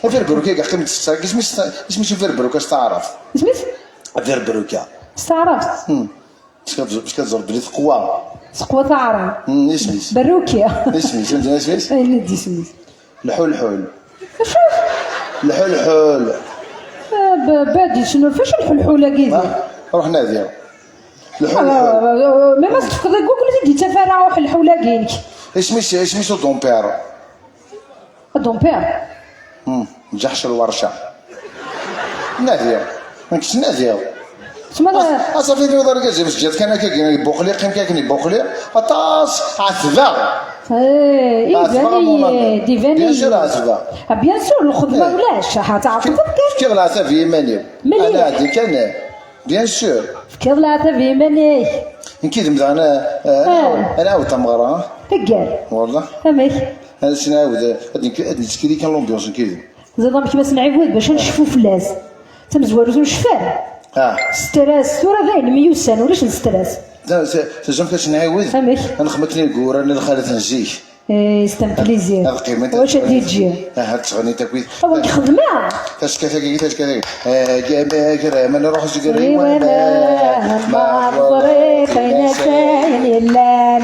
فيربروكا كاع قيمة الساك اسمش فيربروكا تعرف سميت فيربروكا استعرفت باش كتزور بلي تقوى سقوة تعرف اسميت بروكيا اسميت فهمتي اسميت اي ندي سميت الحلحل شوف الحلحل بادي شنو فاش الحلحولة كيدير روح ناديها الحلحل ما تفقد كل تدي تفارع وحلحولة كينك اسميتو دومبير دومبير جحش الورشة نادية ماكش نادية تما صافي لي ودار كاجي باش جات كان كاين بوقلي قيم كاين بوقلي عطاس عتبة ديفاني بيان سور عتبة بيان سور الخدمة ولاش تعرف فكر العتبة في يماني انا عندي كان بيان سور فكر العتبة في يماني نكيد انا عاود تمغرا تقال والله فهمك هذا شنو عاود هادي تسكري كان لومبيونس نكيد زاد باش نعاود باش نشوفو فلاس تمزوارو نشفاه ستريس وراه باين ميوسان ولاش نستريس تجم كاش نعاود فهمك نخمك لي الكور انا الخالة نجيك ستان بليزير هاد القيمة واش هادي تجي هاد تغني تاكويد هو خدمة تاش كذا جاب من نروح نجري وانا ما طريقنا كاين الليل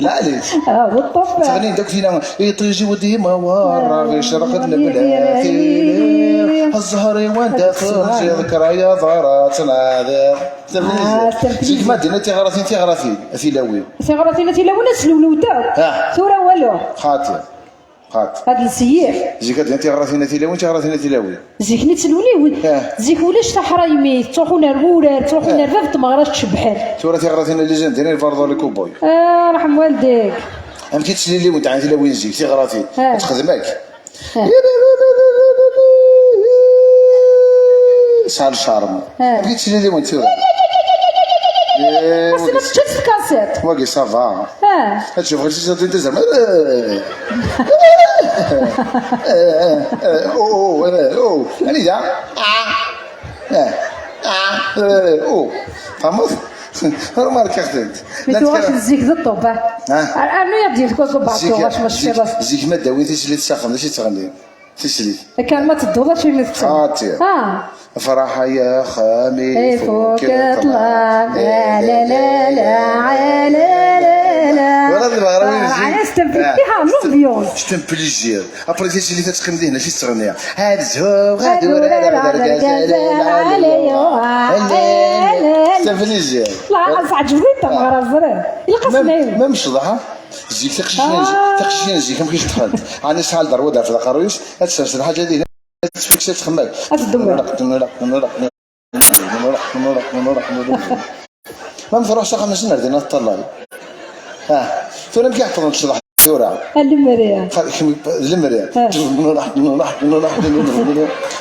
لا عليك بالطبع تغني داك فينا يطيجي وديما ورا في شرق المبلاتي الزهر وانت ترجي ذكرى ضرات ناظر زيك ما دينا تيغراثين ثيلاوي نسلولو تاع ثورة والو خاطر هاد السيير زيك دينا تيغراثين ثيلاوي زيك نتسلوني زيك ولاش تحرايمي تروحونا الغورة تروحونا الرفد ما غراش تشبحر ثورة تيغراثين اللي جان دينا الفرض لي كوبوي رحم والديك ام كيتسلي لي وانت عندي وين زيك تيغراثين تخدمك شحال شارم كيتسلي لي وانت بس ما تشتت كاسيت واقي صافا تشوف غير شي انت زعما او انا جا فهمت مارك اختك ميتو واش الزيك ذا الطوبه انا يدير كل طوبه واش ماشي زيك ما داوي تسلي تسخن ماشي تغني تسلي كان ما تدوض شي مثل فرحة يا خامي فوق طلع لا لا لا لا لا لا ولاد المغربي عايز تنبليها لومبيونس تنبليجير ابري تيجي اللي تتخمدي هنا شي تغنيها هاد الزهور غادي ولا تنبليجير لا عجبني المغرب زرين يلقى ما مش ضحى زيك تقشينا زيك ما كاينش تخلط عندي شحال دار ودار في القرويش هاد الحاجه هذه تفيك شي تخمك ما نفرحش خمس نهار دينا الطلال ثورة كاع طلعت تشرح ثورة المريا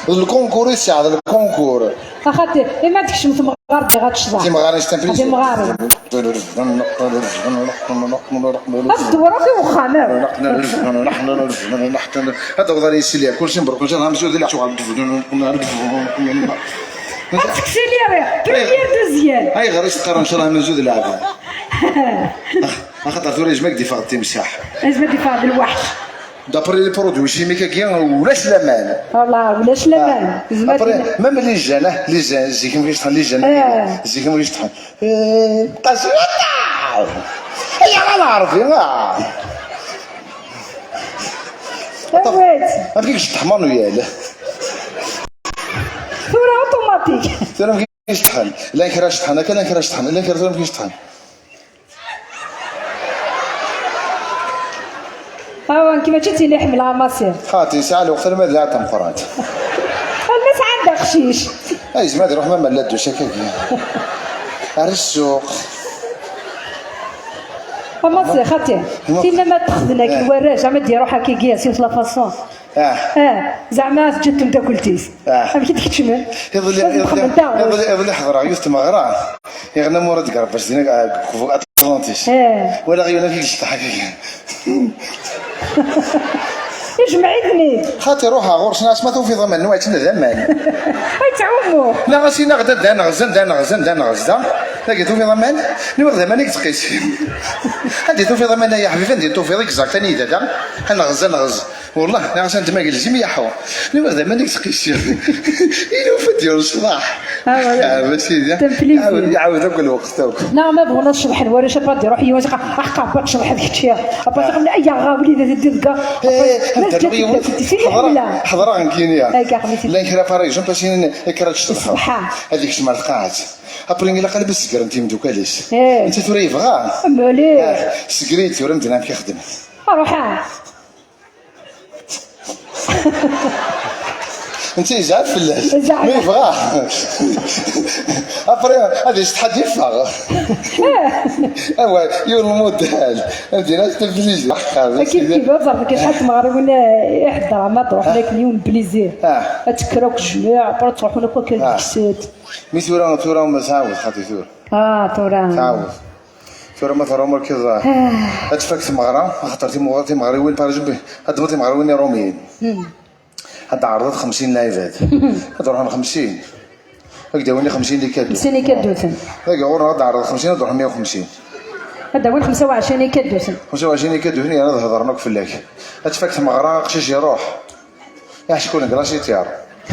الكونكور يساعد الكونكور اخاتي ما عندكش مغاربي غتشرح ما غاديش تنبليجي مغاربي الدورة في وخانه هذا غادي يسلي كلشي مبروك كلشي نهار مشيو ديال شغل اكسيليري بريمير دوزيام هاي غير تقرا ان شاء الله من زود لعبه خاطر ثوري جماك ديفاع التمساح لازم ديفاع الوحش دابري لي برودوي شيميكا كيان ولاش لامان والله ولاش لامان ميم لي جان زيك ما كاينش طحن لي جان زيك ما كاينش طحن قاسوطه هي على عرفي ما كاينش طحمان وياه ثورة اوتوماتيك ثورة ما كاينش طحن لا كراش طحن لا كراش طحن لا كراش ما كاينش طحن كيما جيتي اللي حملها مصير خاطي ساعه الوقت ما لا تمقرات الناس عندها خشيش اي زعما روح ما لا دوش هكاك على السوق مصير خاطي فينا ما تخذلك الوراج زعما دير روحها كي قياس لا فاصون زعما جات مداكلتيس كي تكتشمل يظل حضره يوسف مغران يغنى مورد قرب باش دينا فوق اطلانتيس ولا غير كيش تحكي يجمعيني خاطي روحها غورس ناس ما توفي ضمان نوع تنا زمان هاي تعومو لا غاسينا غدا دانا غزدا لقيت توفي ضمان نوع زمانك تقيس عندي توفي ضمان يا حبيبي عندي توفي ضيك زاك ثاني دادا انا غز والله انا عشان ما قلت لي يحو لماذا ما نكسقيش إلو فديو الصباح ماشي يعاود كل وقت نعم ما بغينا نشرح الورشه بادي روحي واش حقا باك شرح هذيك الشيء باك من اي غابلي دير كاع حضره كينيا لا كرا فريج باش كرا تشطح هذيك شمع القاعات ابري لا قلب السكر انت مدوكاليش انت توري بغا مالي سكريت ولا مدنا كيخدم روح انت جات فلاش ما يبغاه ابري هذا تحدي يفاغ ايوا يوم المودال فهمتي تلفزيون اكيد كيف بزاف كاين حد مغربي ولا يحضر ما تروح لك اليوم بليزير تكراوك الجميع برا تروحوا لك كاين كسات مي ثوره ما تعاود خاطي ثوره ثوره تعاود ثوره ما ثوره مركز تفكس مغرا خاطر تي مغربيين بارجبي هاد مغربيين روميين هاد عرضت 50 لايفات هاد روحهم 50 هكذا وين 50 اللي كادو 50 اللي كادوثن هكا هاد عرض 50 هاد روحهم 150 هذا وين 25 اللي كادوثن 25 اللي كادوثن انا هضرناك فلاك تفكت مغرا قشيش يروح يا شكون كراشي تيار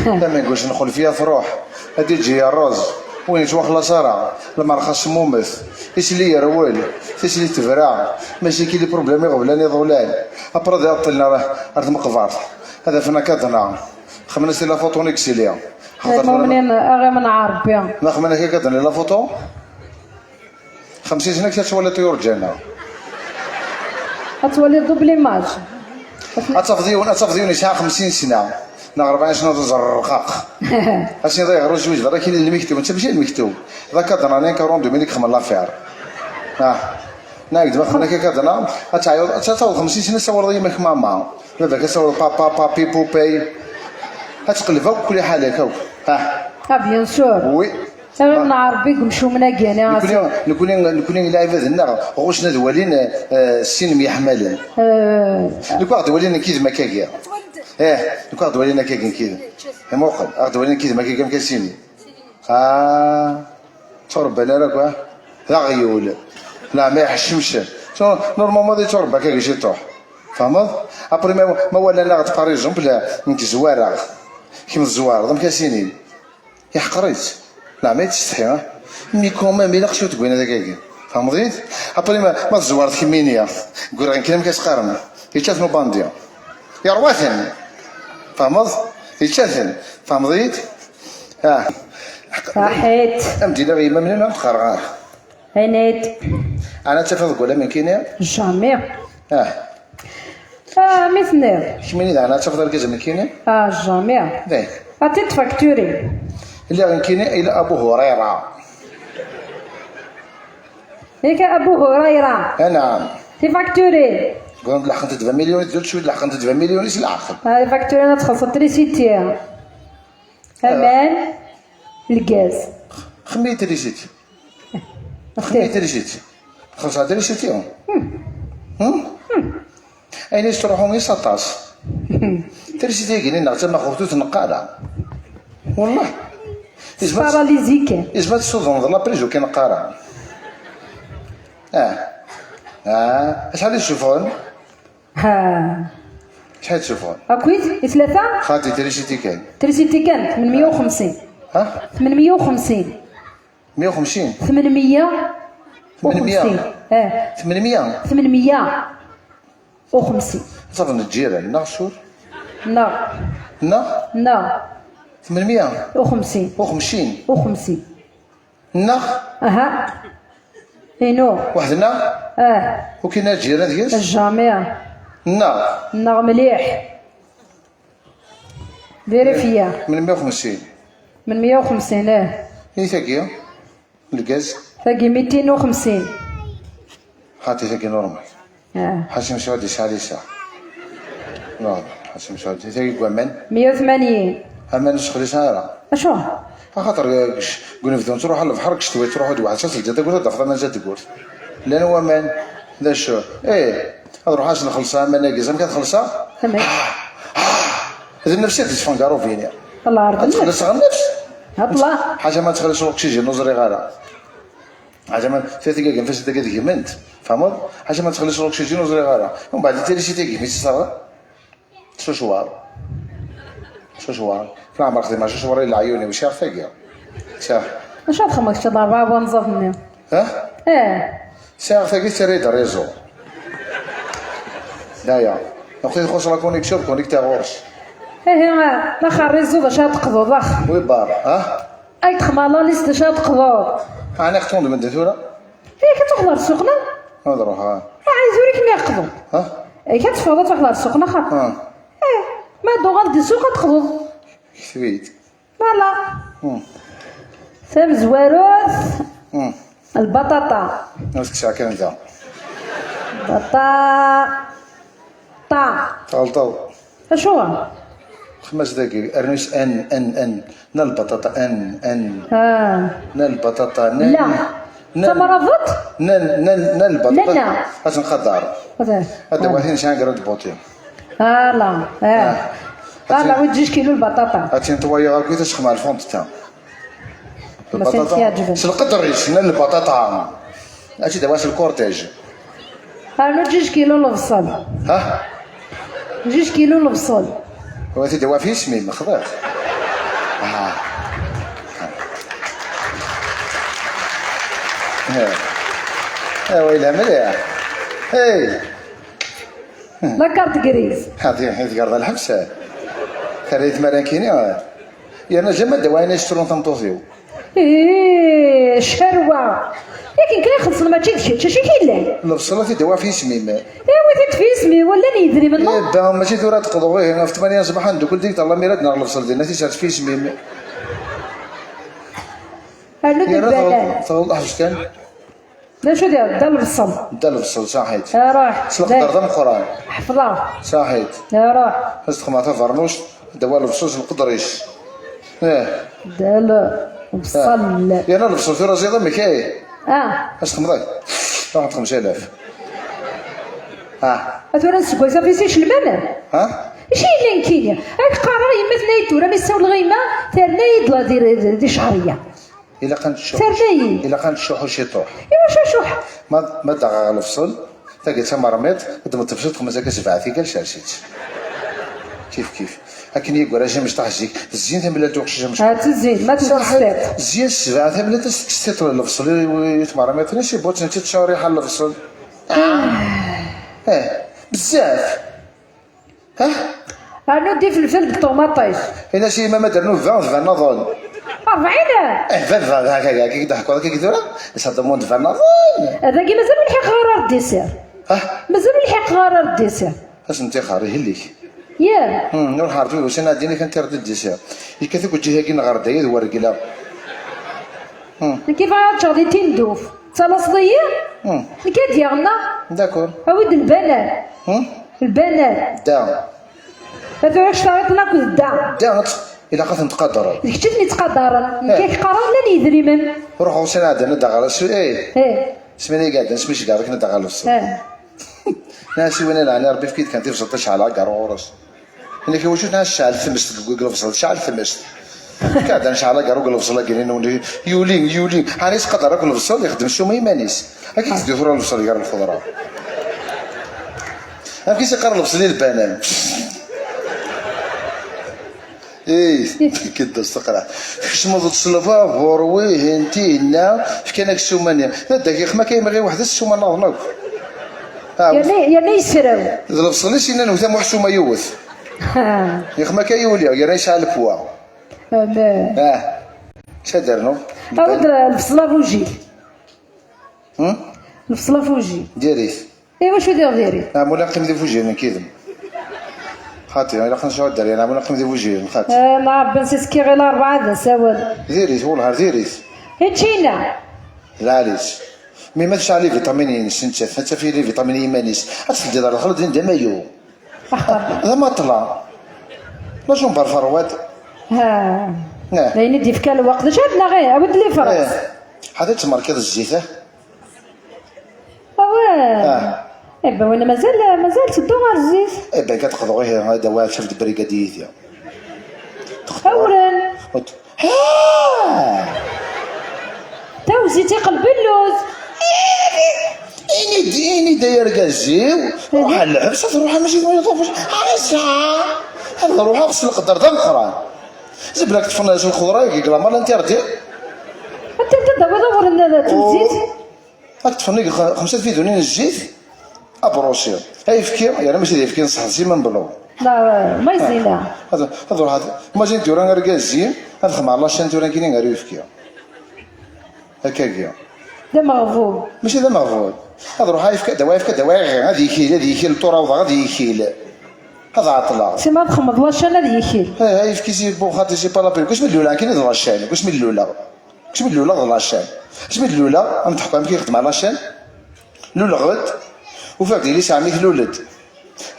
لا ما نقولش ندخل فيها تروح هادي تجي الروز وين توخلا صرا المرخص سمومث يسلي روال تسلي تفرع ماشي كي لي بروبليم غبلاني ضولان ابرد يعطلنا ارض مقفار هذا فينا كذا خمنا سي لا فوتو نكسيليا المؤمنين غير من عربي ما خمنا كي كذا لا فوتو 50 سنه كتولي طيور الجنه تولي دوبلي ماج اتفضيوني شحال 50 سنه نا 40 سنه تزرقاق اش ضيع غير جوج راه كاين اللي مكتوب انت ماشي المكتوب ذاك راني كارون دومينيك خمم لافير ناقد خمنا كي كذا تعاود 50 سنه صور ديما ماما دابا كتصور بابا بيبو باي هتقلبها بكل حال هكا بيان سور وي انا نعربيك نمشيو مناكينا نكونين لاعبه ذنا غوش ندولين السين يحملن نكون دولين كيد مكاكيا نكون دولين كاكين كيد موقع دولين كيد مكاكيا مكاسيني تربى انا راك لا غيول لا ما يحشمش نورمالمون دي تربى كاكي شي طوح فهمت ابري ما ولا لا تباري جنب انت زواره كيما الزوار ضم كاسيني يحقريت لا ما تستحي مي كومام الا خشيت تقول هذاك كاين فهمتي ابري ما الزوار كيمينيا نقول غير كلام كتقارن يتشافنو بانديا يا رواتن فهمت يتشافن فهمتي صحيت امتي لا غير من هنا تقرغار هنيت انا تفضل ولا من كينيا جامي مثني شميني انا تفضل كذا من كينيا جامي عطيت تفاكتوري اللي غير كينيا الى ابو هريره هيك ابو هريره نعم تفاكتوري قلت لحقت 2 مليون درت شويه لحقت 2 مليون ايش العقل هاي فاكتوري انا تخلص تريسيتي امان الغاز خميت ريسيتي خميت ريسيتي خلص هذا ريسيتي اين تروحون يسطاس تريسيتي كاين نغتا ما خفتوش نقاله والله باراليزيك اسمها تسوضون لا بريجو كاين قاره شحال يشوفون شحال تشوفون اكويت ثلاثه خاطي تريسيتي كاين 850 850 150 800 800 800 850 صافي الجيران ناقصور لا 850 50 اها اينو وحدنا وكاين الجيران ديالك الجامع نا مليح ديري فيا من 150 من 150 اي ثاقيه الغاز ثاقي 250 خاطي ثاقي نورمال حاشم سعودي شحال يساع لا حاشم سعودي ثاقي كوامان 180 اما نشخلي ساعه اشو خاطر قلنا في تروح للبحر كشتوي تروح واحد شاف الجده تقول هذا انا جات تقول لان هو مان ذا شو نروح عشان نخلصها ما ناقص ما كتخلصها هذه النفسيه تشفون كارو فيني الله يرضى تخلص على النفس الله حاجه ما تخلصش وقت يجي نظري غاره حاجه ما ثلاث دقائق فاش دقائق منت فهمت حاجه ما تخلصش وقت يجي نظري غاره ومن بعد تيري شي تيجي في الصغر شوشوار في العمر خدمة شوشوار إلا عيوني وش عارفة كاع شاف واش تخمك شي ضربة ونظف مني ها؟ شاف كاع تريد ريزو دايا نقول تخش لا كونيكسيون كونيكتا غورش ناخا الريزو باش تقضو ضخ وي بار ها؟ اي تخمالا ليست باش تقضو أنا ختون من دثورة كتوخلر السوقنا نضرب ها عايزوري كيما يقضو ها؟ كتفوض توخلر السوقنا خا ما دو غالدي السوق تقضو سويت فوالا سام زواروث البطاطا نفسك شاع كان ذا بطاطا طلطل اشو هو؟ 5 دقائق ارنوس ان نال البطاطا ان نال البطاطا لا تمرضت نال البطاطا لا اش نقدر هذا واحد شحال قرد بوتي لا لا وتجيش كيلو البطاطا هاتي نطويا غير كي تشخ مع الفونت تاع البطاطا شنقدر نال البطاطا هاتي دابا واش الكورتيج انا 2 كيلو البصل ها 2 كيلو البصل وهاتي دوا فيه سمين ما خضاش ويلها مليح لا كارت كريز هذه كارت الحبسه كريت مراكيني يا انا جمع دواينا يشترون تنطوفيو شروه لكن كيخلص ما تشي شي كاين البصله في دواء فيه سميم وثيت في اسمي ولا ندري منه با ماشي ثورة تقضوا هنا في 8 صباح ندوك ديك الله ميرادنا البصل ديالنا تيشات فيه سميم هلو البلاد توضح واش كان لا شو ديال دا البصل دا البصل صحيت روح سلق درضم القران حفظها صحيت روح هز خماطه فرنوش دواء البصل القدريش دا البصل يا انا البصل في راسي ضمك اش تخمضي واحد 5000 اثورا نسكوي صافي سيش الماء اش اللي كاين هاك قرار يما ثنايتو راه ما يساو الغيمه ثنايد لا دير شهريه الا كانت الشوح ثنايد الا كانت الشوح شي طوح ايوا شوح ما دغا على الفصل تلقى تما رميت قدم التفشط خمسه كسبعه في كل شاشيت كيف لكن يقول اجي مش تحجيك الزين ثم لا توقش مش هات الزين ما تستيط الزين السبعه ثم لا تستيط الفصل يتمرميت نشي بوت انت تشاوري حل الفصل بزاف نودي فلفل بالطوماطيش هنا شي ما درنو 20 نظن 40 20 هكا كي يضحكوا هكا كيديروا يصدمون 20 نظن هذا كي مازال ملحق غرار الديسير مازال ملحق غرار الديسير اش انت خاري هليك ياه نروح عرفتي واش انا ديني كنت رد الديسير كيف كنت جاي كي غردايه ورقله كيف غادي تندوف تصلصديه كي ديالنا داكور عاود البنان البنان دا هذا واش شريطنا كل دا الا قد نتقدر ديك شتني تقدر كيك قرار لا ندري من روح واش انا عندنا دغال سميني قاعد نسميش كاع كنا دغال الصبح ناسي وين انا ربي فكيت كانت في 16 على كاروس انا كي واش ناس شعل ثمست تقول فصل شعل ثمست قاعد نشعل كارو قال فصل كاينين يولين حانيس قدر كل فصل يخدم شو ما يمانيس اكيد تديروا الفصل كاع الخضره هاكي سيقرا الفصل البنان كدا استقرا شمض الصلفه بوروي هنتي هنا كانك السومانيه دقيق ما كاين غير واحد السومان نظنك يا يسراو الفصل سينا نوثا محسومه يوث ياخ ما كايوليا يا ريش على البوا شادرنو عاود الفصله فوجي الفصله فوجي ديريث ايوا شو ديري مولا نقيم دي فوجي انا كيدم خاطي الا خنشو داري انا مولا نقيم دي فوجي خاطي ما بنسكي غير 4 ذا سوال ديريث والله ديريث هاتشينا لا علاش مي ما تشعل لي فيتامين سنتف انت في لي فيتامين مانيس اتفدي دار الخلط دين دمايو هذا ما طلع لا جنبر فروات لين دي فكا الوقت شادنا غير عاود لي فرص هذا تمركز الزيته ايوا وانا مازال تدو غير الزيت ايوا كتقضوا غير هذا دواء شفت بريكاديثيا فورا تو زيتي قلب اللوز إني داير كازيو روح على الحبس تروح ماشي ما يطوفش ساعة هذا روح غسل القدر ذا القران جيب لك تفنج الخضره يقول مال انت ردي انت دابا دور لنا تنزيت هاك تفنج 5 فيديونين الجيت ابروشي هاي فكي يعني ماشي داير فكي نصح سي من بلو لا ما يزينا هذا ما جيت دوران غير كازي هذا خمار لا شان دوران كاينين غير يفكي هكاكيا ده مغفور ماشي ذا مغفور هذا روح هايفك دواعي هذه يكيل التراب غادي يكيل هذا عطله سي ما تخمض واشان هذا يكيل هاي في كيسي بوخاتي سي با لابيل كاش من الاولى كاين هذا لاشين كاش من الاولى هذا لاشين كاش من الاولى ام تحكم كيخدم على لاشين الاولى غد وفاك اللي سامي الولد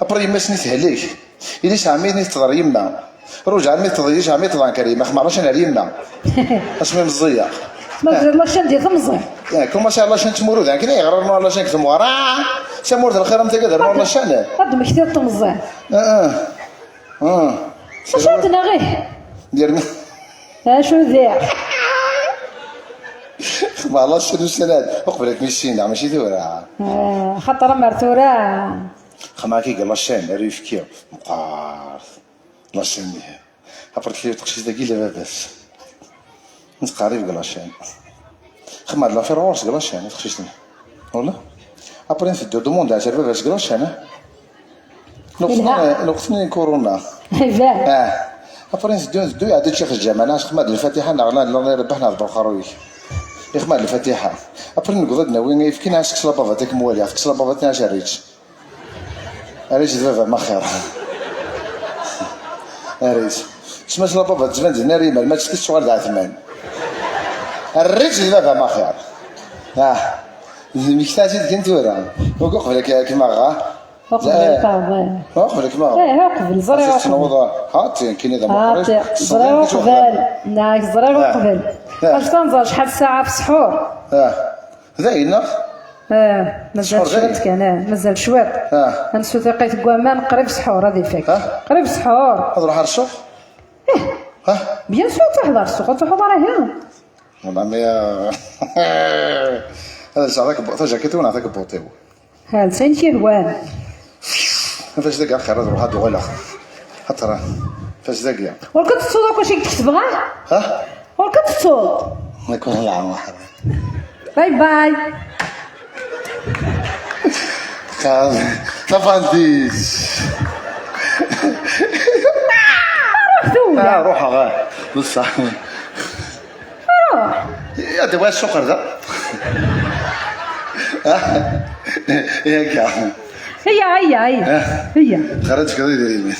ابري ما سنيت عليك اللي سامي نيت تضر يما رجع مي تضيج عمي تضان كريم ما عرفش انا يما اسمي مزيه ما لاشين ديال ثمزه كون ما شاء الله شان تمورود يعني كاين يغرر الله شان كتم ورا سمورد الخير انت كدر والله شان قد مكثير تمزه واش عندنا غير دير شو ذا ما الله شنو السناد وقبلك مشينا ماشي ثورة خاطر مرثورة خماكي قال لاشين ريف كيو مقارث لاشين ابرك لي تقشي ذاكي لا بس نتقاريب قال لاشين خما لا فيروس قال لاشين تخشيتني ولا ابري نفدو دوموند على باش قال لاشين نقصني كورونا ابري نفدو عاد شيخ الجامع انا خما الفاتحه نغلا الله يربحنا بالخروي يخمر الفاتحه ابري نقضنا وين يفكينا عسك صلابا تاك موالي عسك صلابا تاع شاريج ريت دابا ما خير ريت شما صلابا تزمان ديناري ما تسكتش شغل تاع ثمان ريت دابا ما خير مكتاجي كنت ورا وقبلك كيما غا وقبلك ما قبل زري وقبل هاتي كاين هذا ما زري وقبل ناك زري وقبل اش تنزل شحال ساعه في السحور زاينه مازال شويه كان مازال شويه نسو ثقيت كوامان قريب سحور هذه فيك قريب سحور تروح على السوق بيان سور تحضر السوق تحضر هنا والله هذا صاحبك فاش ونعطيك بوطيو ها لسان كيهوان فاش ذاك اخر روح هاد ولا حتى راه فاش ذاك ولكن تصوض واش كتكتبها ولكن تصوض يكون العام واحد باي باي تفانديش روح غا بصح روح يا دابا السكر ذا ياك هي خرجت كذا يدير يمين